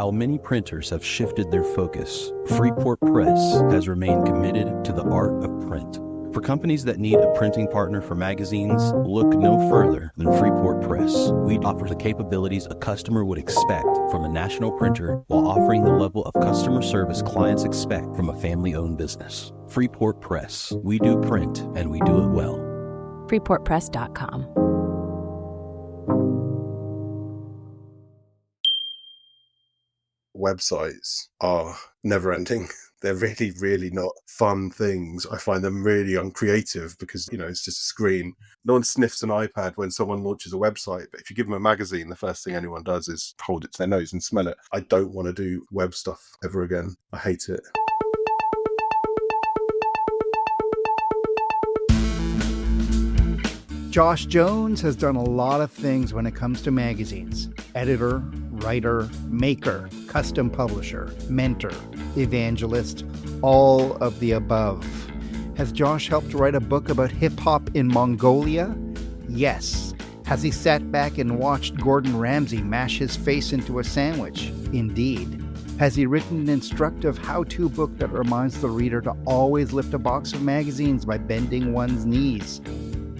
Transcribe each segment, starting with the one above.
While many printers have shifted their focus, Freeport Press has remained committed to the art of print. For companies that need a printing partner for magazines, look no further than Freeport Press. We offer the capabilities a customer would expect from a national printer while offering the level of customer service clients expect from a family-owned business. Freeport Press. We do print, and we do it well. FreeportPress.com. Websites are never ending. They're really, really not fun things. I find them really uncreative because, it's just a screen. No one sniffs an iPad when someone launches a website, but if you give them a magazine, the first thing anyone does is hold it to their nose and smell it. I don't want to do web stuff ever again. I hate it. Josh Jones has done a lot of things when it comes to magazines. Editor, writer, maker, custom publisher, mentor, evangelist, all of the above. Has Josh helped write a book about hip-hop in Mongolia? Yes. Has he sat back and watched Gordon Ramsey mash his face into a sandwich? Indeed. Has he written an instructive how-to book that reminds the reader to always lift a box of magazines by bending one's knees?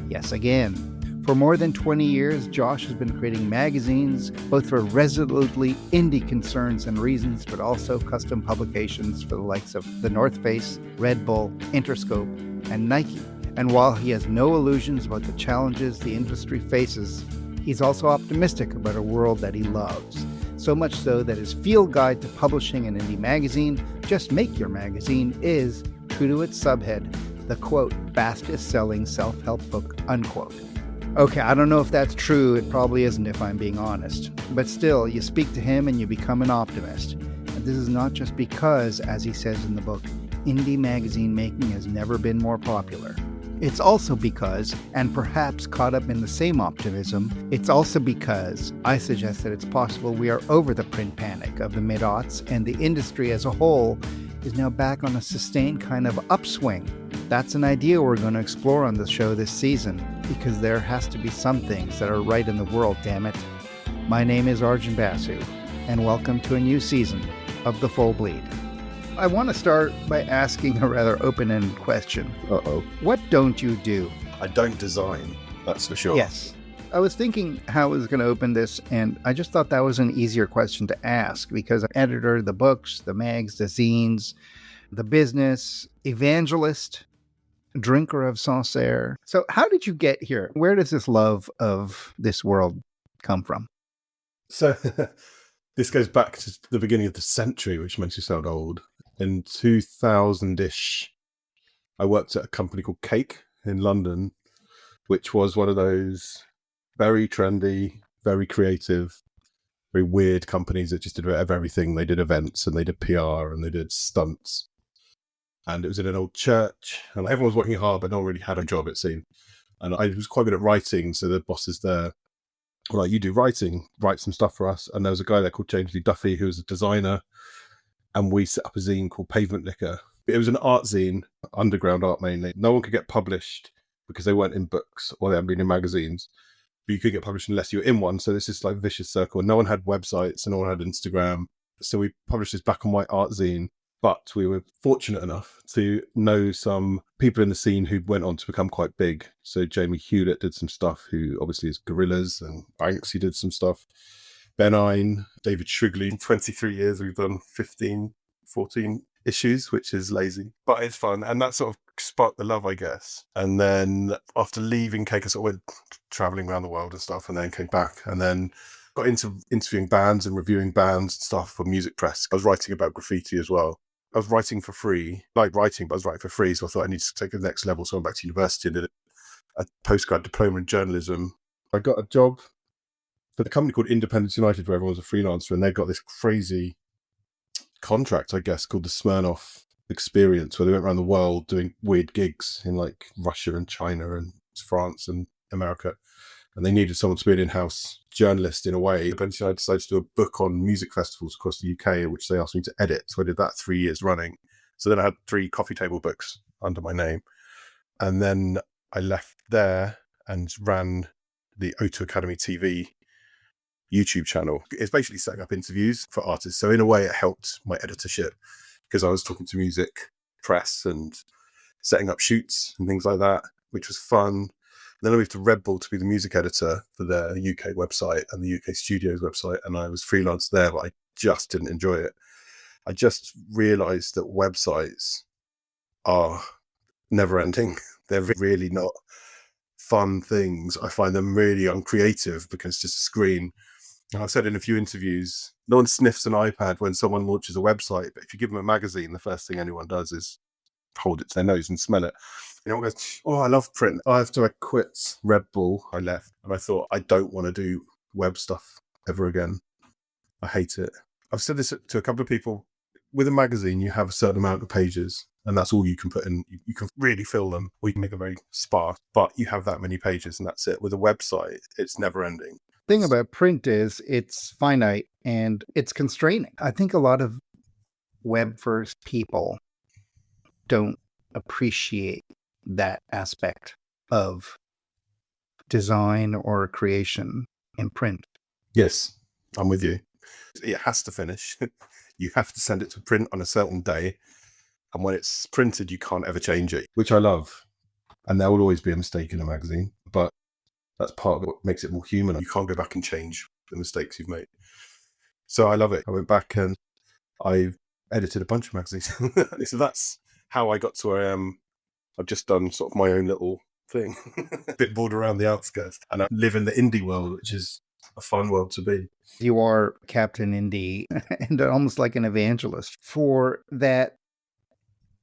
Yes, again. For more than 20 years, Josh has been creating magazines, both for resolutely indie concerns and reasons, but also custom publications for the likes of The North Face, Red Bull, Interscope, and Nike. And while he has no illusions about the challenges the industry faces, he's also optimistic about a world that he loves. So much so that his field guide to publishing an indie magazine, Just Make Your Magazine, is, true to its subhead, the, quote, fastest selling self-help book, unquote. Okay, I don't know if that's true. It probably isn't, if I'm being honest. But still, you speak to him and you become an optimist. And this is not just because, as he says in the book, indie magazine making has never been more popular. It's also because, and perhaps caught up in the same optimism, it's also because I suggest that it's possible we are over the print panic of the mid-aughts and the industry as a whole is now back on a sustained kind of upswing. That's an idea we're going to explore on the show this season, because there has to be some things that are right in the world, damn it. My name is Arjun Basu, and welcome to a new season of The Full Bleed. I want to start by asking a rather open-ended question. Uh-oh. What don't you do? I don't design, that's for sure. Yes. I was thinking how I was going to open this, and I just thought that was an easier question to ask, because I'm editor of the books, the mags, the zines, the business, evangelist, drinker of Sancerre. So how did you get here? Where does this love of this world come from? So this goes back to the beginning of the century, which makes you sound old. In 2000-ish, I worked at a company called Cake in London, which was one of those very trendy, very creative, very weird companies that just did a bit of everything. They did events and they did PR and they did stunts. And it was in an old church, and everyone was working hard, but no one really had a job, it seemed. And I was quite good at writing, so the bosses there were like, you do writing, write some stuff for us. And there was a guy there called James Lee Duffy, who was a designer, and we set up a zine called Pavement Liquor. It was an art zine, underground art mainly. No one could get published because they weren't in books or they hadn't been in magazines. But you could get published unless you were in one. So this is like a vicious circle. No one had websites and no one had Instagram. So we published this black and white art zine. But we were fortunate enough to know some people in the scene who went on to become quite big. So Jamie Hewlett did some stuff, who obviously is Gorillaz, and Banksy did some stuff. Ben Ein, David Shrigley. In 23 years, we've done 15, 14 issues, which is lazy, but it's fun. And that sort of sparked the love, I guess. And then after leaving Cake, I sort of went traveling around the world and stuff, and then came back and then got into interviewing bands and reviewing bands and stuff for music press. I was writing about graffiti as well. I was writing for free, like writing, but I was writing for free. So I thought I need to take it to the next level. So I went back to university and did a postgrad diploma in journalism. I got a job for the company called Independence United, where everyone was a freelancer. And they got this crazy contract, I guess, called the Smirnoff Experience, where they went around the world doing weird gigs in like Russia and China and France and America. And they needed someone to be an in-house journalist in a way. Eventually I decided to do a book on music festivals across the UK, which they asked me to edit. So I did that 3 years running. So then I had 3 coffee table books under my name. And then I left there and ran the O2 Academy TV YouTube channel. It's basically setting up interviews for artists. So in a way, it helped my editorship because I was talking to music press and setting up shoots and things like that, which was fun. Then I moved to Red Bull to be the music editor for their UK website and the UK Studios website. And I was freelance there, but I just didn't enjoy it. I just realized that websites are never ending. They're really not fun things. I find them really uncreative because it's just a screen. And I've said in a few interviews, no one sniffs an iPad when someone launches a website, but if you give them a magazine, the first thing anyone does is hold it to their nose and smell it. You know, one goes, oh, I love print. After I quit Red Bull, I left and I thought, I don't want to do web stuff ever again. I hate it. I've said this to a couple of people. With a magazine, you have a certain amount of pages and that's all you can put in. You can really fill them or you can make them very sparse, but you have that many pages and that's it. With a website, it's never ending. Thing about print is it's finite and it's constraining. I think a lot of web first people don't appreciate that aspect of design or creation in print. Yes, I'm with you. It has to finish. You have to send it to print on a certain day. And when it's printed, you can't ever change it, which I love. And there will always be a mistake in a magazine, but that's part of what makes it more human. You can't go back and change the mistakes you've made. So I love it. I went back and I edited a bunch of magazines. So that's how I got to where I am. I've just done sort of my own little thing, a bit bored around the outskirts. And I live in the indie world, which is a fun world to be. You are Captain Indie and almost like an evangelist for that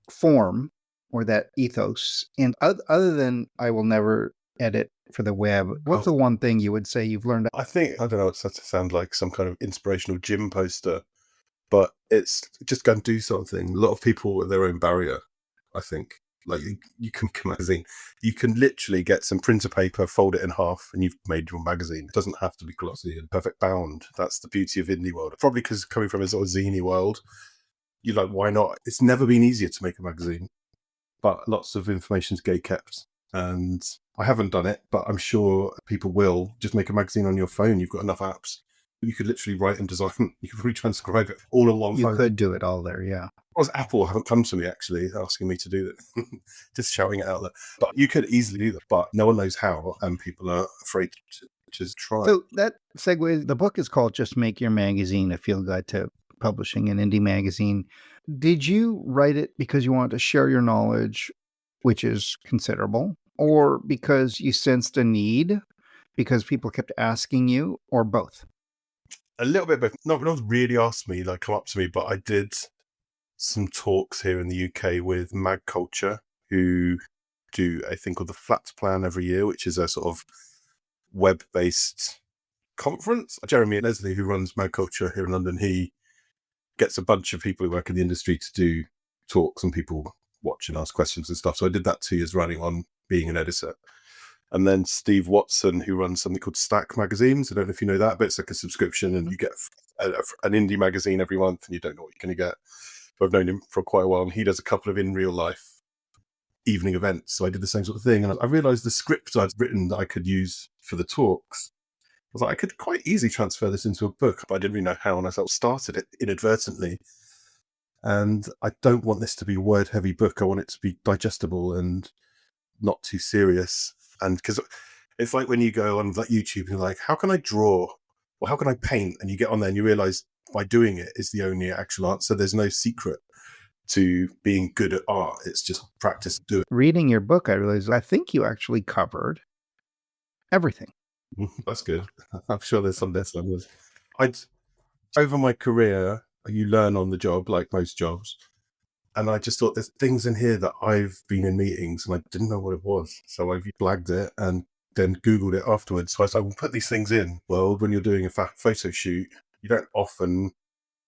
form or that ethos. And other than I will never edit for the web, what's the one thing you would say you've learned? I think, I don't know, it's to sound like some kind of inspirational gym poster, but it's just go and do something. A lot of people with their own barrier, I think. Like you can make a magazine. You can literally get some printer paper, fold it in half, and you've made your magazine. It doesn't have to be glossy and perfect bound. That's the beauty of indie world. Probably because coming from a sort of zine world, you're like, why not? It's never been easier to make a magazine, but lots of information's gatekept. And I haven't done it, but I'm sure people will. Just make a magazine on your phone. You've got enough apps. You could literally write and design. You could retranscribe it all in one phone. You could do it all there, yeah. Well, Apple haven't come to me actually asking me to do that, just shouting it out there. But you could easily do that, but no one knows how, and people are afraid to just try. So that segues. The book is called "Just Make Your Magazine: A Field Guide to Publishing an Indie Magazine." Did you write it because you wanted to share your knowledge, which is considerable, or because you sensed a need, because people kept asking you, or both? A little bit both. No one really asked me, like, come up to me, but I did some talks here in the UK with Mag Culture, who do a thing called the Flat Plan every year, which is a sort of web-based conference. Jeremy Leslie, who runs Mag Culture here in London, he gets a bunch of people who work in the industry to do talks and people watch and ask questions and stuff. So I did that 2 years running on being an editor. And then Steve Watson, who runs something called Stack Magazines. I don't know if you know that, but it's like a subscription and you get an indie magazine every month and you don't know what you're going to get. But I've known him for quite a while and he does a couple of in real life evening events. So I did the same sort of thing. And I realized the script I'd written that I could use for the talks, I was like, I could quite easily transfer this into a book, but I didn't really know how. And I sort of started it inadvertently. And I don't want this to be a word-heavy book. I want it to be digestible and not too serious. And because it's like when you go on like YouTube and you're like, how can I draw? Or how can I paint? And you get on there and you realize by doing it is the only actual answer. There's no secret to being good at art. It's just practice, do it. Reading your book, I realized I think you actually covered everything. That's good. I'm sure there's some best numbers. Over my career, you learn on the job, like most jobs. And I just thought there's things in here that I've been in meetings and I didn't know what it was. So I flagged it and then Googled it afterwards. So I said, I will put these things in. Well, when you're doing a photo shoot, you don't often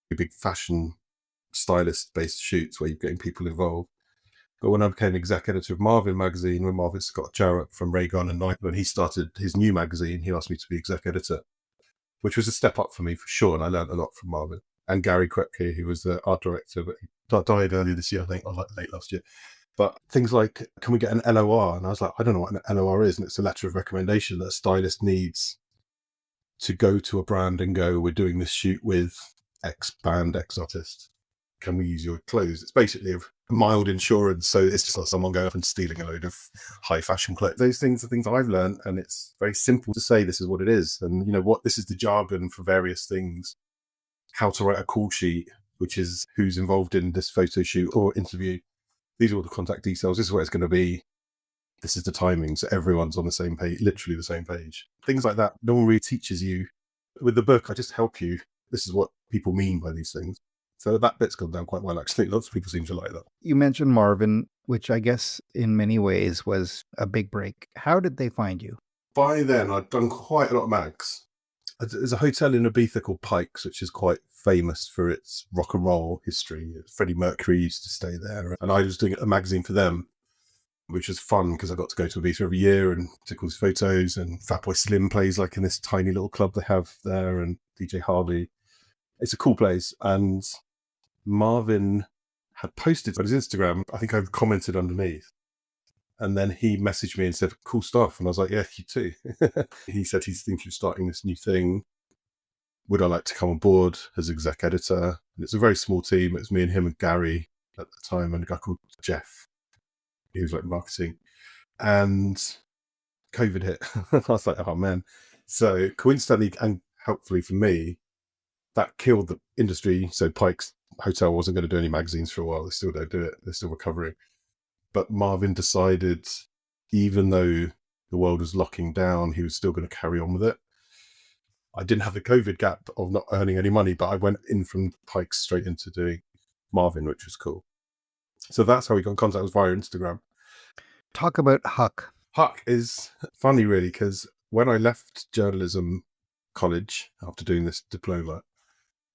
do big fashion stylist-based shoots where you're getting people involved. But when I became exec editor of Marvin magazine, when Marvin Scott Jarrett from Raygun and Nike, when he started his new magazine, he asked me to be exec editor, which was a step up for me for sure. And I learned a lot from Marvin. And Gary Krepke, who was the art director, but he died earlier this year, I think, or like late last year. But things like, can we get an LOR? And I was like, I don't know what an LOR is. And it's a letter of recommendation that a stylist needs to go to a brand and go, we're doing this shoot with X band, X artist. Can we use your clothes? It's basically a mild insurance. So it's just like someone going up and stealing a load of high fashion clothes. Those things are things I've learned, and it's very simple to say this is what it is. And you know what, this is the jargon for various things. How to write a call sheet, which is who's involved in this photo shoot or interview. These are all the contact details. This is where it's going to be. This is the timing. So everyone's on the same page, literally the same page. Things like that. No one really teaches you. With the book, I just help you. This is what people mean by these things. So that bit's gone down quite well, actually. Lots of people seem to like that. You mentioned Marvin, which I guess in many ways was a big break. How did they find you? By then, I'd done quite a lot of mags. There's a hotel in Ibiza called Pike's, which is quite famous for its rock and roll history. Freddie Mercury used to stay there. And I was doing a magazine for them, which was fun because I got to go to Ibiza every year and take all these photos. And Fatboy Slim plays like in this tiny little club they have there, and DJ Harvey. It's a cool place. And Marvin had posted on his Instagram, I think I commented underneath. And then he messaged me and said, cool stuff. And I was like, yeah, you too. He said he's thinking of starting this new thing. Would I like to come on board as exec editor? And it's a very small team. It was me and him and Gary at the time, and a guy called Jeff. He was like marketing. And COVID hit. I was like, oh man. So coincidentally and helpfully for me, that killed the industry. So Pike's Hotel wasn't going to do any magazines for a while. They still don't do it. They're still recovering. But Marvin decided, even though the world was locking down, he was still going to carry on with it. I didn't have the COVID gap of not earning any money, but I went in from Pike's straight into doing Marvin, which was cool. So that's how we got in contact, was via Instagram. Talk about Huck. Huck is funny, really, because when I left journalism college after doing this diploma,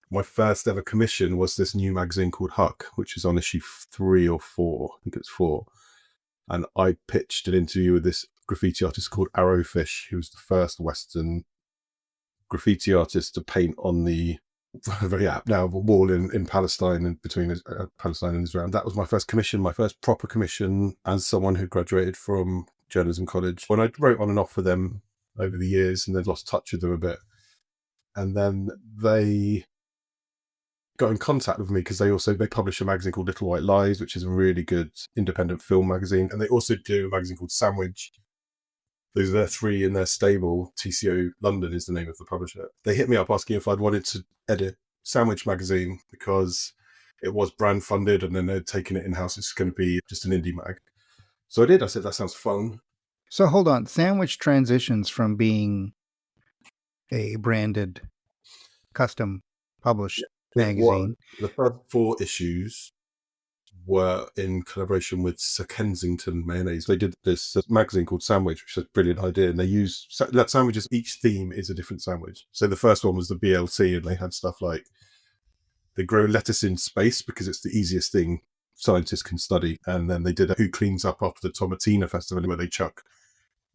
my first ever commission was this new magazine called Huck, which is on issue 3 or 4. I think it's 4. And I pitched an interview with this graffiti artist called Arrowfish, who was the first Western graffiti artist to paint on the very apt now wall in Palestine, and between Palestine and Israel. That was my first commission, my first proper commission as someone who graduated from journalism college. When I wrote on and off for them over the years, and then lost touch with them a bit. And then they got in contact with me because they publish a magazine called Little White Lies, which is a really good independent film magazine. And they also do a magazine called Sandwich. Those are their 3 in their stable. TCO London is the name of the publisher. They hit me up asking if I'd wanted to edit Sandwich magazine because it was brand funded, and then they'd taken it in-house. It's going to be just an indie mag. So I did. I said, that sounds fun. So hold on. Sandwich transitions from being a branded, custom published magazine. The first 4 issues were in collaboration with Sir Kensington Mayonnaise. They did this magazine called Sandwich, which is a brilliant idea. And they use that sandwiches, each theme is a different sandwich. So the first one was the BLT, and they had stuff like they grow lettuce in space because it's the easiest thing scientists can study. And then they did a Who Cleans Up After the Tomatina Festival, where they chuck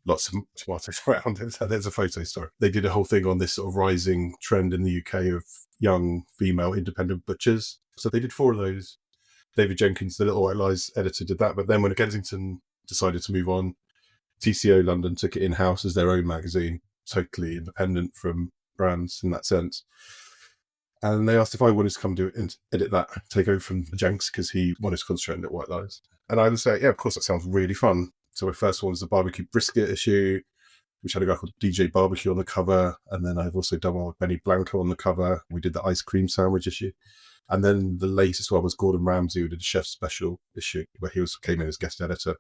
lots of tomatoes around. There's a photo story. They did a whole thing on this sort of rising trend in the UK of young female independent butchers. So they did 4 of those. David Jenkins, the Little White Lies editor, did that. But then when Kensington decided to move on, TCO London took it in-house as their own magazine, totally independent from brands in that sense. And they asked if I wanted to come do it and edit that, take over from Jenks, because he wanted to concentrate on Little White Lies. And I would say, yeah, of course, that sounds really fun. So my first one was the barbecue brisket issue, which had a guy called DJ Barbecue on the cover. And then I've also done one with Benny Blanco on the cover. We did the ice cream sandwich issue. And then the latest one was Gordon Ramsey, who did a chef special issue, where he came in as guest editor.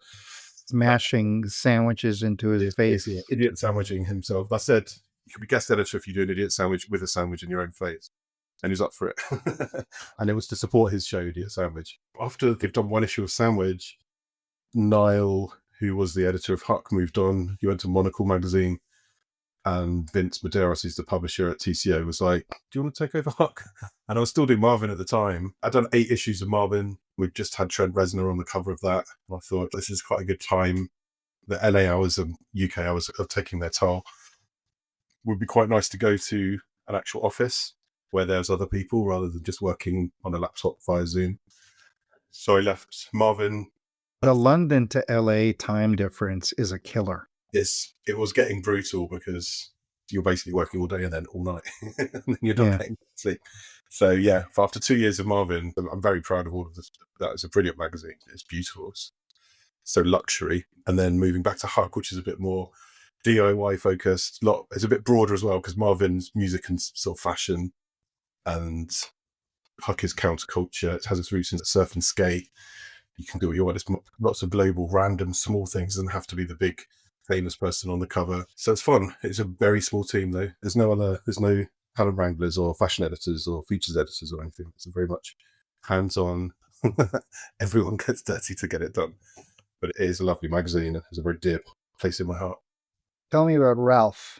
Smashing sandwiches into his face. Yeah, idiot sandwiching himself. I said, you could be guest editor if you do an idiot sandwich with a sandwich in your own face. And he was up for it. And it was to support his show, Idiot Sandwich. After they've done one issue of Sandwich, Niall, who was the editor of Huck, moved on. He went to Monocle magazine. And Vince Medeiros, who's the publisher at TCO, was like, do you want to take over Huck? And I was still doing Marvin at the time. I'd done 8 issues of Marvin. We'd just had Trent Reznor on the cover of that. And I thought, this is quite a good time. The LA hours and UK hours are taking their toll. Would be quite nice to go to an actual office where there's other people rather than just working on a laptop via Zoom. So I left Marvin. The London to LA time difference is a killer. It was getting brutal because you're basically working all day and then all night, and then you're Yeah. not getting sleep. So yeah, after 2 years of Marvin, I'm very proud of all of this. That is a brilliant magazine. It's beautiful. It's so luxury. And then moving back to Huck, which is a bit more DIY focused. It's a bit broader as well, because Marvin's music and sort of fashion, and Huck is counterculture. It has its roots in surf and skate. You can do what you want. It's lots of global, random, small things. It doesn't have to be the big, famous person on the cover. So it's fun. It's a very small team, though. There's no talent wranglers or fashion editors or features editors or anything. It's very much hands-on. Everyone gets dirty to get it done. But it is a lovely magazine. It has a very dear place in my heart. Tell me about Ralph.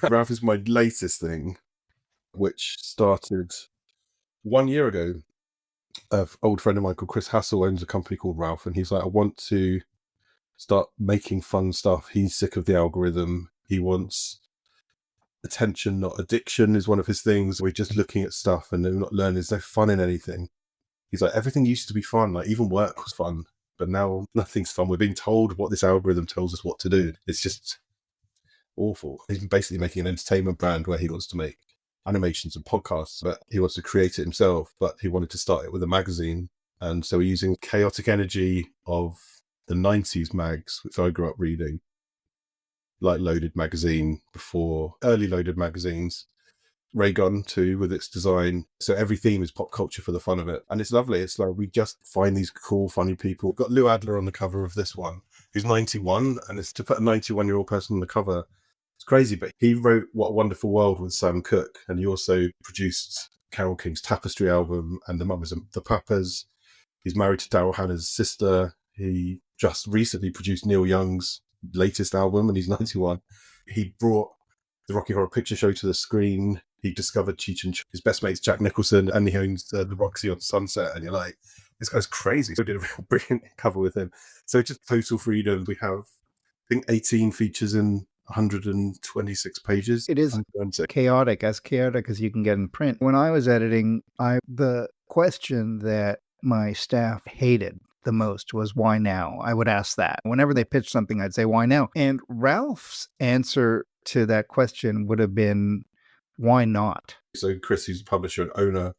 Ralph is my latest thing, which started 1 year ago. An old friend of mine called Chris Hassel owns a company called Ralph, and he's like, I want to start making fun stuff. He's sick of the algorithm. He wants attention, not addiction, is one of his things. We're just looking at stuff and we're not learning. There's no fun in anything. He's like, everything used to be fun. Like, even work was fun, but now nothing's fun. We're being told what this algorithm tells us what to do. It's just awful. He's basically making an entertainment brand where he wants to make animations and podcasts, but he wants to create it himself, but he wanted to start it with a magazine. And so we're using chaotic energy of the 90s mags, which I grew up reading, like Loaded magazine before, early Loaded magazines, Raygun too, with its design. So every theme is pop culture for the fun of it. And it's lovely. It's like we just find these cool, funny people. We've got Lou Adler on the cover of this one, who's 91, and it's to put a 91-year-old person on the cover. It's crazy, but he wrote What a Wonderful World with Sam Cooke, and he also produced Carole King's Tapestry album and The Mamas and the Papas. He's married to Daryl Hannah's sister. He just recently produced Neil Young's latest album, and he's 91. He brought the Rocky Horror Picture Show to the screen. He discovered Cheech and Chong. His best mate's Jack Nicholson, and he owns the Roxy on Sunset. And you're like, this guy's crazy. So we did a real brilliant cover with him. So it's just total freedom. We have, I think, 18 features in 126 pages. It is chaotic, as chaotic as you can get in print. When I was editing, the question that my staff hated the most was, why now? I would ask that. Whenever they pitched something, I'd say, why now? And Ralph's answer to that question would have been, why not? So Chris, who's the publisher and owner,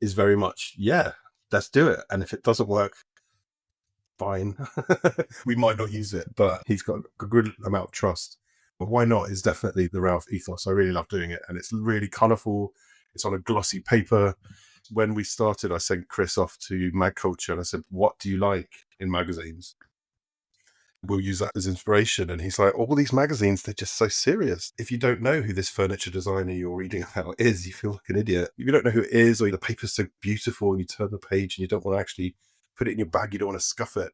is very much, yeah, let's do it. And if it doesn't work, fine. We might not use it, but he's got a good amount of trust. But why not is definitely the Ralph ethos. I really love doing it. And it's really colourful. It's on a glossy paper. When we started, I sent Chris off to Mag Culture and I said, what do you like in magazines? We'll use that as inspiration. And he's like, all these magazines, they're just so serious. If you don't know who this furniture designer you're reading about is, you feel like an idiot. If you don't know who it is, or the paper's so beautiful and you turn the page and you don't want to actually put it in your bag, you don't want to scuff it.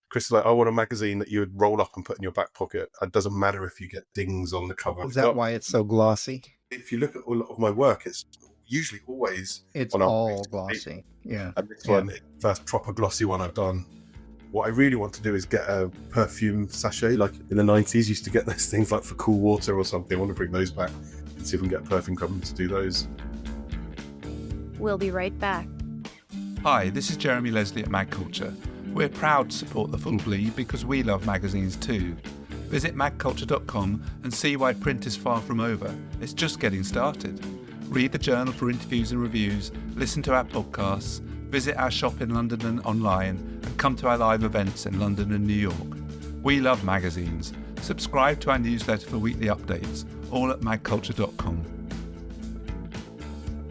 Chris is like, I want a magazine that you would roll up and put in your back pocket. It doesn't matter if you get dings on the cover. Is that why it's so glossy? If you look at a lot of my work, it's usually always it's all glossy. Yeah. And this one, first proper glossy one I've done. What I really want to do is get a perfume sachet, like in the 90s, used to get those things like for cool water or something. I want to bring those back and see if we can get a perfume company to do those. We'll be right back. Hi, this is Jeremy Leslie at Mag Culture. We're proud to support the Full Bleed because we love magazines too. Visit magculture.com and see why print is far from over. It's just getting started. Read the journal for interviews and reviews, listen to our podcasts, visit our shop in London and online, and come to our live events in London and New York. We love magazines. Subscribe to our newsletter for weekly updates, all at magculture.com.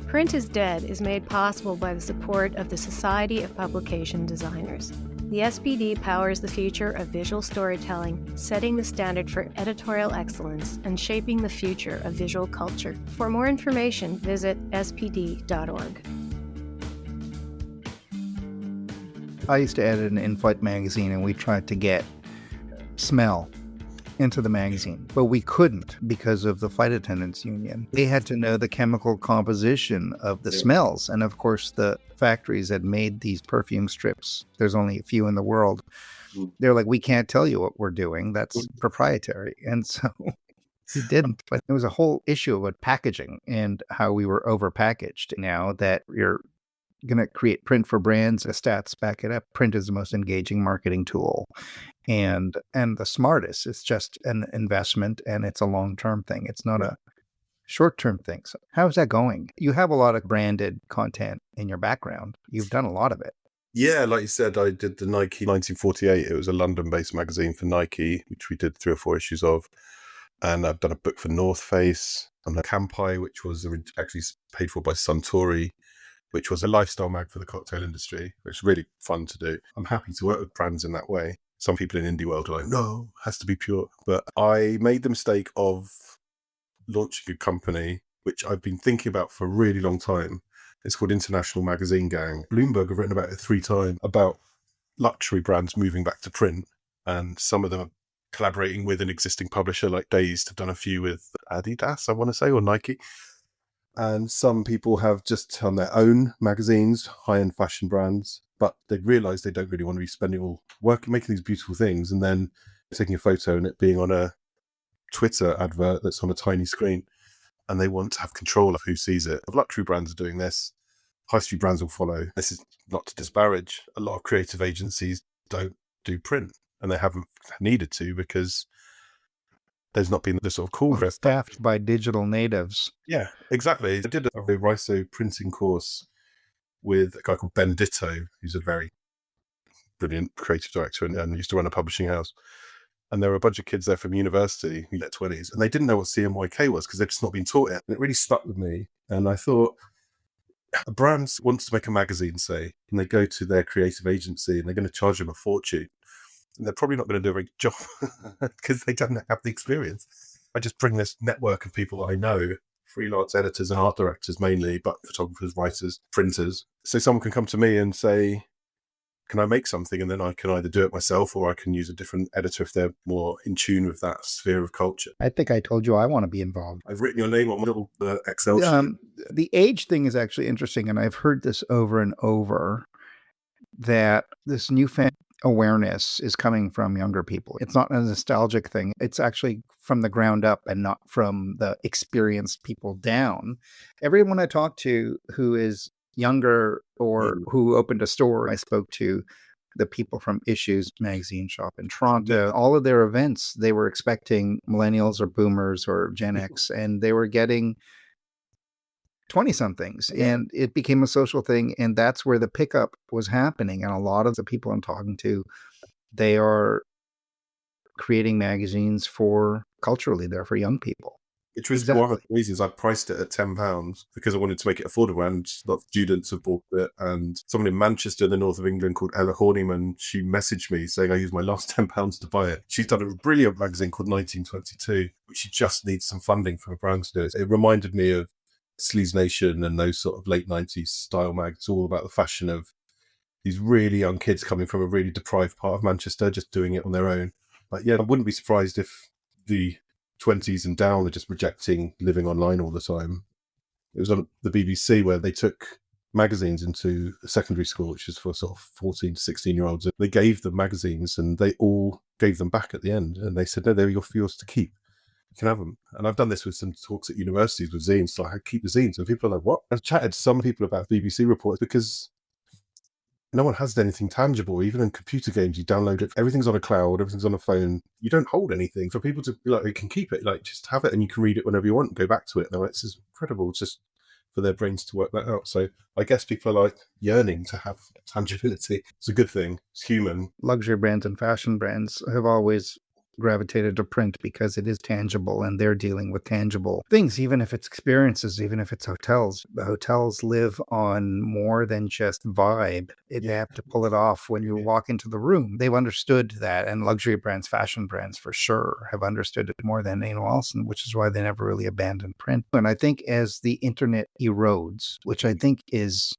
Print is Dead is made possible by the support of the Society of Publication Designers. The SPD powers the future of visual storytelling, setting the standard for editorial excellence and shaping the future of visual culture. For more information, visit spd.org. I used to edit an in-flight magazine, and we tried to get smell into the magazine, but we couldn't because of the flight attendants union. They had to know the chemical composition of the smells, and of course the factories that made these perfume strips, there's only a few in the world, they're like, we can't tell you what we're doing, that's proprietary. And so we didn't. But there was a whole issue about packaging and how we were overpackaged. Now that you're going to create print for brands, the stats back it up. Print is the most engaging marketing tool and the smartest. It's just an investment, and it's a long-term thing. It's not short-term things. How's that going? You have a lot of branded content in your background. You've done a lot of it. Yeah, like you said, I did the Nike 1948. It was a London-based magazine for Nike, which we did 3 or 4 issues of. And I've done a book for North Face, and a Campai, which was actually paid for by Suntory, which was a lifestyle mag for the cocktail industry, which is really fun to do. I'm happy to work with brands in that way. Some people in indie world are like, no, it has to be pure. But I made the mistake of launching a company, which I've been thinking about for a really long time. It's called International Magazine Gang. Bloomberg have written about it 3 times, about luxury brands moving back to print. And some of them are collaborating with an existing publisher, like Dazed have done a few with Adidas, I want to say, or Nike. And some people have just done their own magazines, high-end fashion brands, but they realise they don't really want to be spending all work making these beautiful things and then taking a photo and it being on a Twitter advert that's on a tiny screen. And they want to have control of who sees it. If luxury brands are doing this, high street brands will follow. This is not to disparage. A lot of creative agencies don't do print, and they haven't needed to because there's not been the sort of call for it. Staffed by digital natives. Yeah, exactly. I did a Riso printing course with a guy called Ben Ditto, who's a very brilliant creative director and used to run a publishing house. And there were a bunch of kids there from university in their 20s, and they didn't know what CMYK was because they'd just not been taught it. And it really stuck with me. And I thought, a brand wants to make a magazine, say, and they go to their creative agency and they're going to charge them a fortune. And they're probably not going to do a very good job because they don't have the experience. I just bring this network of people that I know, freelance editors and art directors mainly, but photographers, writers, printers. So someone can come to me and say, can I make something? And then I can either do it myself or I can use a different editor if they're more in tune with that sphere of culture. I think I told you I want to be involved. I've written your name on my little Excel sheet. The age thing is actually interesting, and I've heard this over and over, that this newfound awareness is coming from younger people. It's not a nostalgic thing. It's actually from the ground up and not from the experienced people down. Everyone I talk to who is younger or who opened a store, I spoke to the people from Issues magazine shop in Toronto. All of their events, they were expecting millennials or boomers or Gen X, and they were getting 20-somethings, and it became a social thing, and that's where the pickup was happening. And a lot of the people I'm talking to, they are creating magazines for culturally, they're for young people. Which was one of the reasons I priced it at £10 because I wanted to make it affordable, and a lot of students have bought it. And someone in Manchester in the north of England called Ella Horniman, she messaged me saying I used my last £10 to buy it. She's done a brilliant magazine called 1922, which she just needs some funding from a brand to do it. It reminded me of Sleaze Nation and those sort of late 90s style mags. It's all about the fashion of these really young kids coming from a really deprived part of Manchester, just doing it on their own. But yeah, I wouldn't be surprised if the 20s and down are just rejecting living online all the time. It was on the BBC where they took magazines into a secondary school, which is for sort of 14 to 16-year-olds. They gave them magazines and they all gave them back at the end. And they said, no, they're yours to keep. You can have them. And I've done this with some talks at universities with zines. So I keep the zines. And people are like, what? I've chatted to some people about BBC reports because no one has anything tangible. Even in computer games, you download it. Everything's on a cloud. Everything's on a phone. You don't hold anything. For people to be like, you can keep it. Like, just have it and you can read it whenever you want and go back to it. No, it's just incredible. It's just for their brains to work that out. So I guess people are like yearning to have tangibility. It's a good thing. It's human. Luxury brands and fashion brands have always gravitated to print because it is tangible and they're dealing with tangible things, even if it's experiences, even if it's hotels. The hotels live on more than just vibe. They have to pull it off when you walk into the room. They've understood that, and luxury brands, fashion brands for sure have understood it more than anyone else, which is why they never really abandoned print. And I think as the internet erodes, which I think is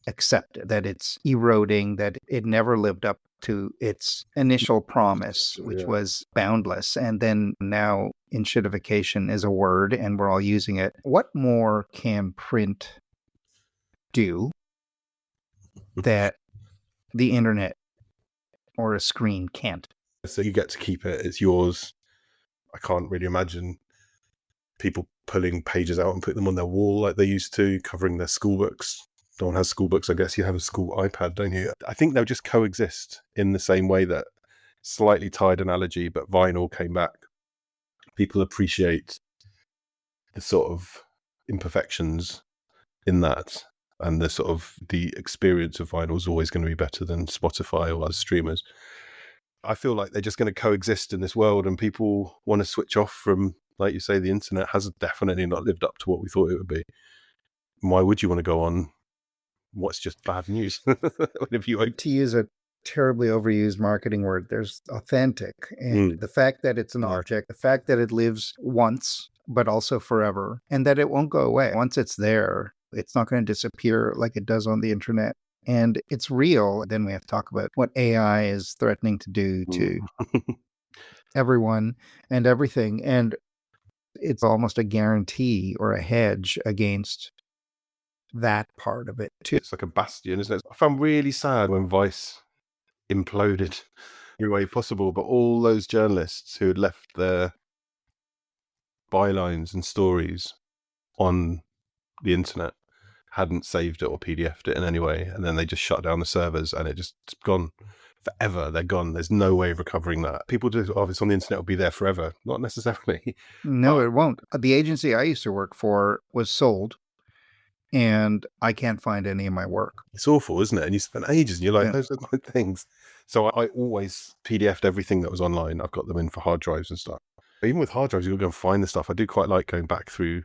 accepted, that it's eroding, that it never lived up to its initial promise, which was boundless. And then now enshittification is a word and we're all using it. What more can print do that the internet or a screen can't? So you get to keep it. It's yours. I can't really imagine people pulling pages out and putting them on their wall like they used to, covering their school books. No one has school books. I guess you have a school iPad, don't you? I think they'll just coexist in the same way that, slightly tired analogy, but vinyl came back. People appreciate the sort of imperfections in that, and the sort of the experience of vinyl is always going to be better than Spotify or other streamers. I feel like they're just going to coexist in this world, and people want to switch off from, like you say, the internet has definitely not lived up to what we thought it would be. Why would you want to go on what's just bad news? If you To use a terribly overused marketing word, there's authentic. And the fact that it's an object, the fact that it lives once, but also forever, and that it won't go away. Once it's there, it's not going to disappear like it does on the internet. And it's real. Then we have to talk about what AI is threatening to do to everyone and everything. And it's almost a guarantee or a hedge against that part of it too. It's like a bastion, isn't it? I found really sad when Vice imploded every way possible, but all those journalists who had left their bylines and stories on the internet hadn't saved it or PDF'd it in any way, and then they just shut down the servers and it just gone forever. They're gone. There's no way of recovering that. People do, oh, if it's on the internet, it'll be there forever. Not necessarily. No, it won't. The agency I used to work for was sold, and I can't find any of my work. It's awful, isn't it? And you spend ages and you're like, those are my things. So I always PDF'd everything that was online. I've got them in for hard drives and stuff. But even with hard drives, you've got to go and find the stuff. I do quite like going back through.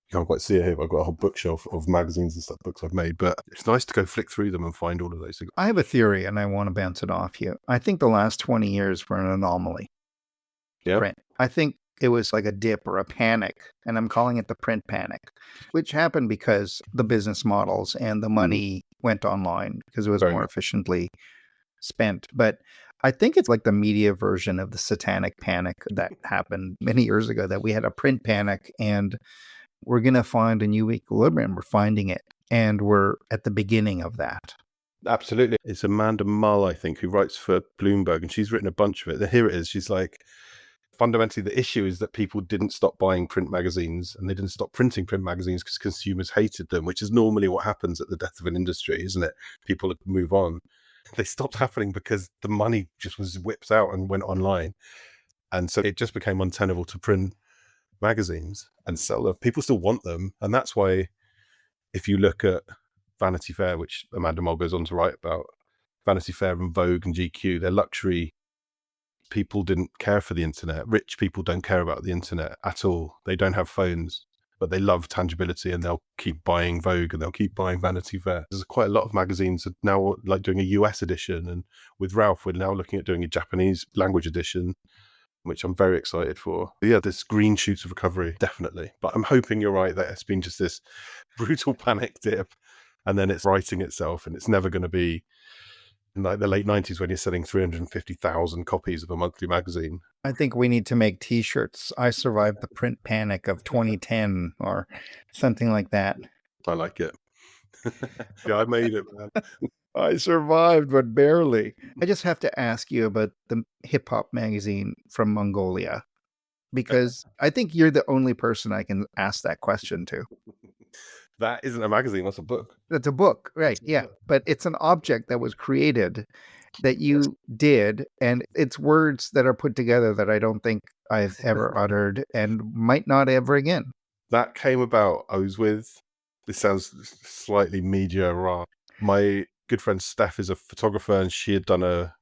You can't quite see it here, but I've got a whole bookshelf of magazines and stuff, books I've made. But it's nice to go flick through them and find all of those things. I have a theory, and I want to bounce it off you. I think the last 20 years were an anomaly. Yeah. Print. I think it was like a dip or a panic, and I'm calling it the print panic, which happened because the business models and the money went online because it was more efficiently spent. But I think it's like the media version of the satanic panic that happened many years ago, that we had a print panic and we're going to find a new equilibrium. We're finding it, and we're at the beginning of that. Absolutely. It's Amanda Mull, I think, who writes for Bloomberg, and she's written a bunch of it. Here it is. She's like, fundamentally, the issue is that people didn't stop buying print magazines and they didn't stop printing print magazines because consumers hated them, which is normally what happens at the death of an industry, isn't it? People move on. They stopped happening because the money just was whipped out and went online. And so it just became untenable to print magazines and sell them. People still want them. And that's why if you look at Vanity Fair, which Amanda Mull goes on to write about, Vanity Fair and Vogue and GQ, they're luxury. People didn't care for the internet. Rich people don't care about the internet at all. They don't have phones, but they love tangibility, and they'll keep buying Vogue and they'll keep buying Vanity Fair. There's quite a lot of magazines now like doing a US edition, and with Ralph, we're now looking at doing a Japanese language edition, which I'm very excited for. But yeah, there's green shoots of recovery, definitely. But I'm hoping you're right that it's been just this brutal panic dip, and then it's righting itself, and it's never going to be in like the late 90s when you're selling 350,000 copies of a monthly magazine. I think we need to make T-shirts. I survived the print panic of 2010 or something like that. I like it. Yeah, I made it, man. I survived, but barely. I just have to ask you about the hip-hop magazine from Mongolia, because I think you're the only person I can ask that question to. That isn't a magazine, that's a book. That's a book, right? Yeah. But it's an object that was created that you did, and it's words that are put together that I don't think I've ever uttered and might not ever again. That came about, I was with, this sounds slightly media raw. My good friend Steph is a photographer, and she had done a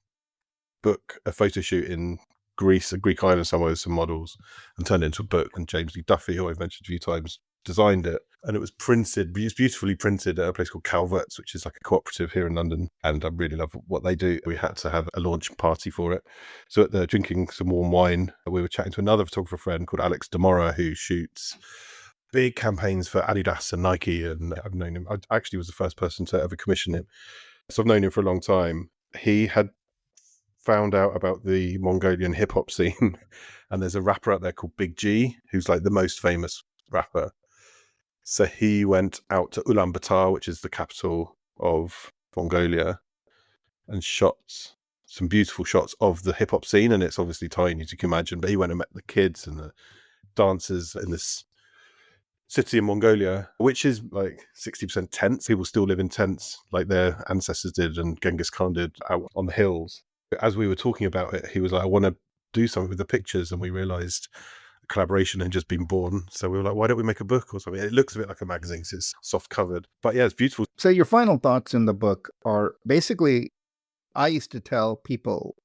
photo shoot in Greece, a Greek island somewhere with some models, and turned it into a book. And James Lee Duffy, who I've mentioned a few times, designed it, and it was printed, it's beautifully printed at a place called Calvert's, which is like a cooperative here in London, and I really love what they do. We had to have a launch party for it. So at the drinking some warm wine, we were chatting to another photographer friend called Alex Demora, who shoots big campaigns for Adidas and Nike, and I've known him. I actually was the first person to ever commission him, so I've known him for a long time. He had found out about the Mongolian hip-hop scene, and there's a rapper out there called Big G, who's like the most famous rapper. So he went out to Ulaanbaatar, which is the capital of Mongolia, and shot some beautiful shots of the hip-hop scene. And it's obviously tiny, as you can imagine, but he went and met the kids and the dancers in this city in Mongolia, which is like 60% tents. People still live in tents like their ancestors did and Genghis Khan did out on the hills. As we were talking about it, he was like, I want to do something with the pictures. And we realized collaboration and just been born. So we were like, why don't we make a book or something? It looks a bit like a magazine because it's soft covered. But yeah, it's beautiful. So your final thoughts in the book are basically, I used to tell people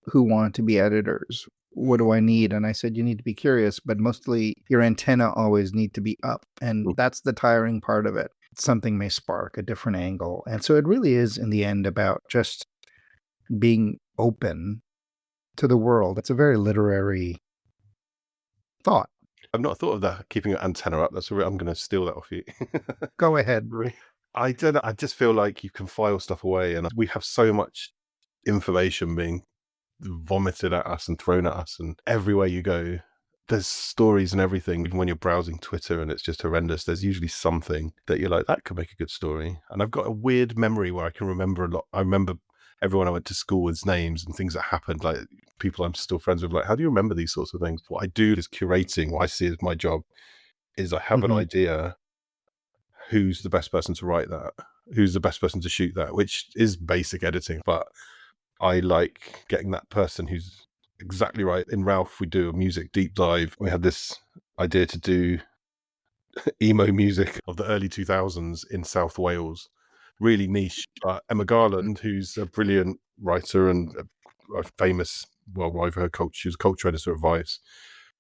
who want to be editors, what do I need? And I said, you need to be curious, but mostly your antenna always need to be up. And that's the tiring part of it. Something may spark a different angle. And so it really is in the end about just being open to the world. It's a very literary thought. I've not thought of that, keeping your antenna up. I'm going to steal that off you. Go ahead. I don't know. I just feel like you can file stuff away, and we have so much information being vomited at us and thrown at us, and everywhere you go, there's stories and everything. Even when you're browsing Twitter and it's just horrendous, there's usually something that you're like, that could make a good story. And I've got a weird memory where I can remember a lot. I remember everyone I went to school with's names and things that happened, like people I'm still friends with. Like, how do you remember these sorts of things? What I do is curating. What I see as my job is I have an idea. Who's the best person to write that? Who's the best person to shoot that? Which is basic editing, but I like getting that person who's exactly right. In Ralph, we do a music deep dive. We had this idea to do emo music of the early 2000s in South Wales. Really niche. Emma Garland, who's a brilliant writer and a famous worldwide for her culture. She was a culture editor at Vice,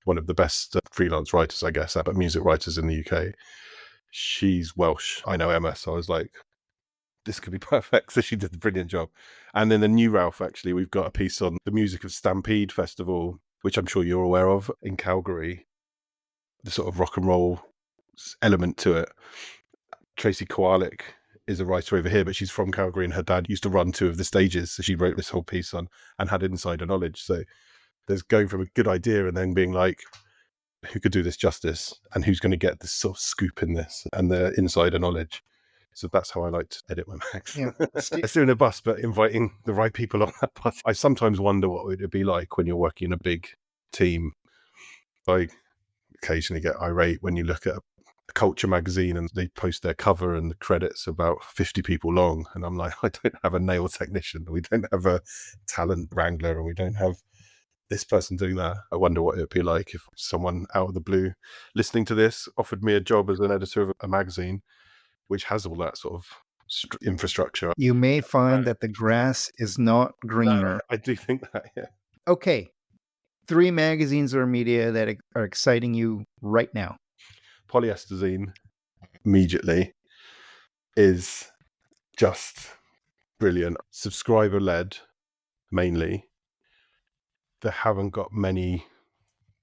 one of the best freelance writers, I guess, but music writers in the UK. She's Welsh. I know Emma, so I was like, this could be perfect. So she did a brilliant job. And in the new Ralph, actually, we've got a piece on the music of Stampede Festival, which I'm sure you're aware of, in Calgary. The sort of rock and roll element to it. Tracy Kowalik is a writer over here, but she's from Calgary, and her dad used to run 2 of the stages. So she wrote this whole piece on and had insider knowledge. So there's going from a good idea and then being like, who could do this justice and who's going to get this sort of scoop in this and the insider knowledge. So that's how I like to edit my mags. Yeah. It's doing a bus, but inviting the right people on that bus. I sometimes wonder what it would be like when you're working in a big team. I occasionally get irate when you look at a culture magazine and they post their cover and the credits about 50 people long. And I'm like, I don't have a nail technician. We don't have a talent wrangler, and we don't have this person doing that. I wonder what it would be like if someone out of the blue listening to this offered me a job as an editor of a magazine, which has all that sort of infrastructure. You may find that the grass is not greener. I do think that, yeah. Okay. 3 magazines or media that are exciting you right now. Polyester immediately is just brilliant. Subscriber-led, mainly. They haven't got many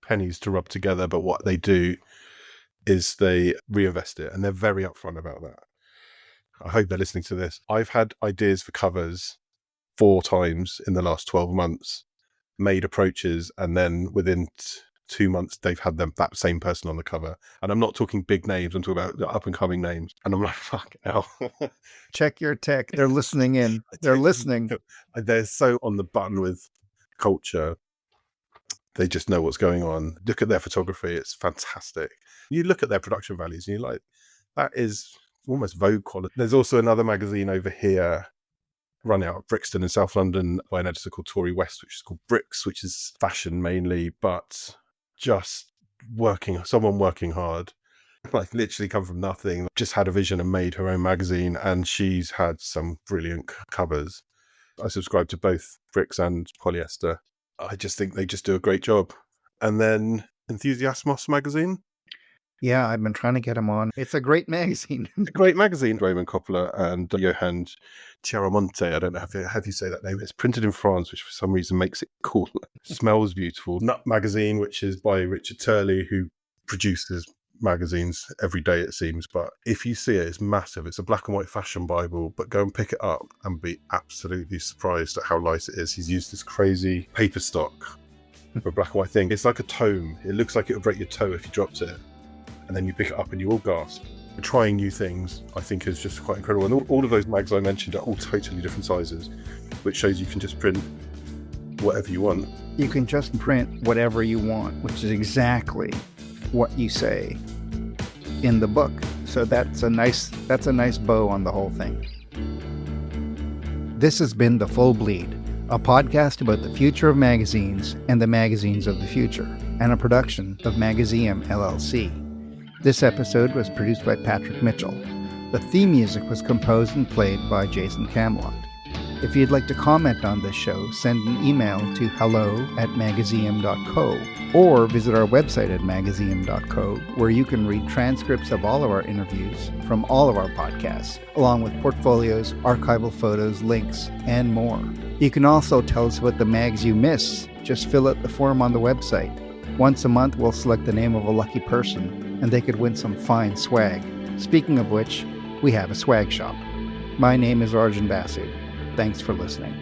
pennies to rub together, but what they do is they reinvest it, and they're very upfront about that. I hope they're listening to this. I've had ideas for covers 4 times in the last 12 months, made approaches, and then within 2 months, they've had that same person on the cover. And I'm not talking big names, I'm talking about up-and-coming names. And I'm like, fuck hell. Check your tech. They're listening in. They're listening. They're so on the button with culture. They just know what's going on. Look at their photography. It's fantastic. You look at their production values and you're like, that is almost Vogue quality. There's also another magazine over here run out of Brixton in South London by an editor called Tory West, which is called Bricks, which is fashion mainly, but just someone working hard, like literally come from nothing, just had a vision and made her own magazine, and she's had some brilliant covers. I subscribe to both Bricks and Polyester. I just think they just do a great job. And then Enthusiasmos magazine. Yeah, I've been trying to get him on. It's a great magazine. It's a great magazine. Raymond Coppola and Johan Chiaramonte. I don't know how you say that name. It's printed in France, which for some reason makes it cool. Smells beautiful. Nut magazine, which is by Richard Turley, who produces magazines every day, it seems. But if you see it, it's massive. It's a black and white fashion Bible, but go and pick it up and be absolutely surprised at how light it is. He's used this crazy paper stock for a black and white thing. It's like a tome. It looks like it would break your toe if you dropped it. And then you pick it up and you all gasp. Trying new things, I think, is just quite incredible. And all of those mags I mentioned are all totally different sizes, which shows you can just print whatever you want. You can just print whatever you want, which is exactly what you say in the book. So that's a nice bow on the whole thing. This has been The Full Bleed, a podcast about the future of magazines and the magazines of the future, and a production of Magazium LLC. This episode was produced by Patrick Mitchell. The theme music was composed and played by Jason Camelot. If you'd like to comment on this show, send an email to hello@magazium.co or visit our website at magazium.co, where you can read transcripts of all of our interviews from all of our podcasts, along with portfolios, archival photos, links, and more. You can also tell us about the mags you miss. Just fill out the form on the website. Once a month, we'll select the name of a lucky person, and they could win some fine swag. Speaking of which, we have a swag shop. My name is Arjun Basu. Thanks for listening.